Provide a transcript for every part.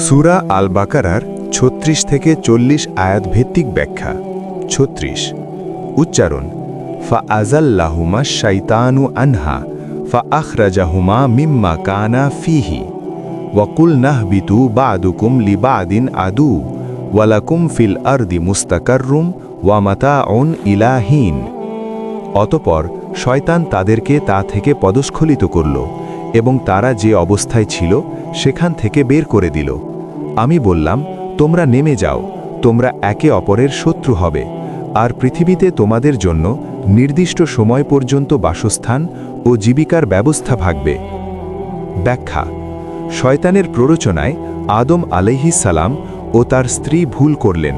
সূরা আল বাকারার ৩৬ থেকে ৪০ আয়াত ভিত্তিক ব্যাখ্যা। ৩৬ উচ্চারণ ফাআযাল্লাহুমা শাইতানু আনহা ফাআখরাজাহুমা মিম্মা কানা ফীহি ওয়াকুলনা ইহবিতু বা'দুকুম লিবা'দিন আদু ওয়ালাকুম ফিল আরদি মুস্তাকাররুম ওয়া মাতাউন ইলা হিন। অতঃপর শয়তান তাদেরকে তা থেকে পদস্খলিত করল এবং তারা যে অবস্থায় ছিল সেখান থেকে বের করে দিল। আমি বললাম, তোমরা নেমে যাও, তোমরা একে অপরের শত্রু হবে, আর পৃথিবীতে তোমাদের জন্য নির্দিষ্ট সময় পর্যন্ত বাসস্থান ও জীবিকার ব্যবস্থা থাকবে। ব্যাখ্যা। শয়তানের প্ররোচনায় আদম আলাইহিস সালাম ও তার স্ত্রী ভুল করলেন।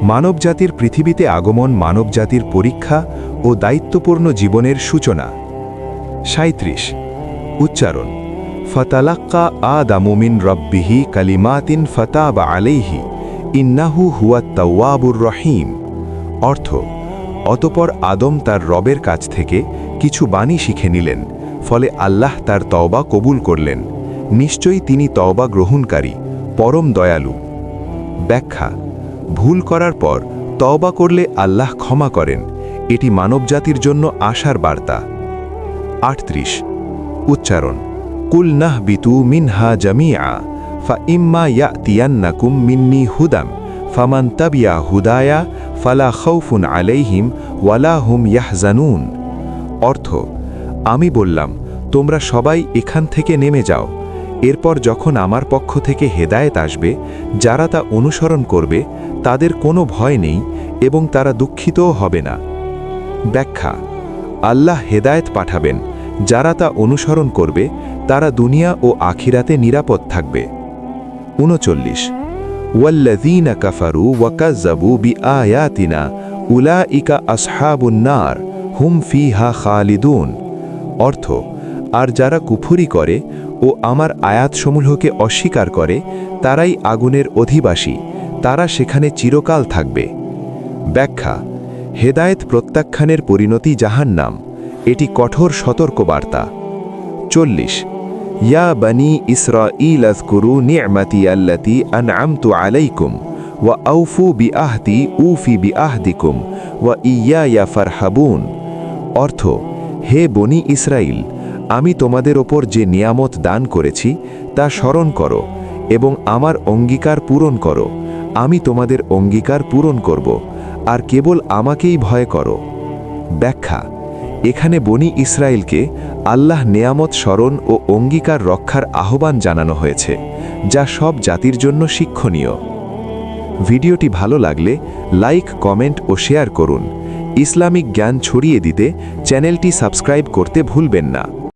মানবজাতির পৃথিবীতে আগমন মানবজাতির পরীক্ষা ও দায়িত্বপূর্ণ জীবনের সূচনা। ৩৭ উচ্চারণ ফাতালাক্কা আদামু মিন রাব্বিহি কালিমাতিন ফাতাবা আলাইহি ইন্নাহু হুয়াত তাওয়াবুর রহিম। অর্থ, অতঃপর আদম তার রবের কাছ থেকে কিছু বাণী শিখে নিলেন, ফলে আল্লাহ তার তওবা কবুল করলেন। নিশ্চয়ই তিনি তওবা গ্রহণকারী, পরম দয়ালু। ব্যাখ্যা। ভুল করার পর তওবা করলে আল্লাহ ক্ষমা করেন, এটি মানবজাতির জন্য আশার বার্তা। ৩৮ উচ্চারণ কুল নাহবিতু মিনহা জামিআ ফাইম্মা ইয়াতিয়ান্নাকুম মিন্নি হুদাম ফামান তাবিয়া হুদায়া ফালা খাউফুন আলাইহিম ওয়ালা হুম ইয়াহজানুন। অর্থ, আমি বললাম, তোমরা সবাই এখান থেকে নেমে যাও, এরপর যখন আমার পক্ষ থেকে হেদায়েত আসবে, যারা তা অনুসরণ করবে তাদের কোনো ভয় নেই এবং তারা দুঃখিতও হবে না। ব্যাখ্যা। আল্লাহ হেদায়েত পাঠাবেন, যারা তা অনুসরণ করবে তারা দুনিয়া ও আখিরাতে নিরাপদ থাকবে। ৩৯ ওয়াল্লাযীনা কাফারু ওয়া কাযযাবু বিআয়াতিনা উলাইকা আসহাবুন নার হুম ফিহা খালিদুন। অর্থ, আর যারা কুফরি করে ও আমার আয়াতসমূহকে অস্বীকার করে তারাই আগুনের অধিবাসী, তারা সেখানে চিরকাল থাকবে। ব্যাখ্যা। হেদায়েত প্রত্যাখ্যানের পরিণতি জাহান্নাম, এটি কঠোর সতর্কবার্তা। ৪০ ইয়া বনি ইসরাঈল আযকুরু নি'মাতি আল্লাতী আন'আমতু আলাইকুম ওয়া আউফু বিআহদি উফি বিআহদিকুম ওয়া ইয়্যায়া ফারহাবুন। অর্থ, হে বনি ইসরাইল, আমি তোমাদের ওপর যে নিয়ামত দান করেছি তা স্মরণ করো এবং আমার অঙ্গীকার পূরণ করো, আমি তোমাদের অঙ্গীকার পূরণ করব, আর কেবল আমাকেই ভয় করো। ব্যাখ্যা। এখানে বনি ইসরায়েলকে আল্লাহ নেয়ামত স্মরণ ও অঙ্গীকার রক্ষার আহ্বান জানানো হয়েছে, যা সব জাতির জন্য শিক্ষণীয়। ভিডিওটি ভালো লাগলে লাইক, কমেন্ট ও শেয়ার করুন। ইসলামিক জ্ঞান ছড়িয়ে দিতে চ্যানেলটি সাবস্ক্রাইব করতে ভুলবেন না।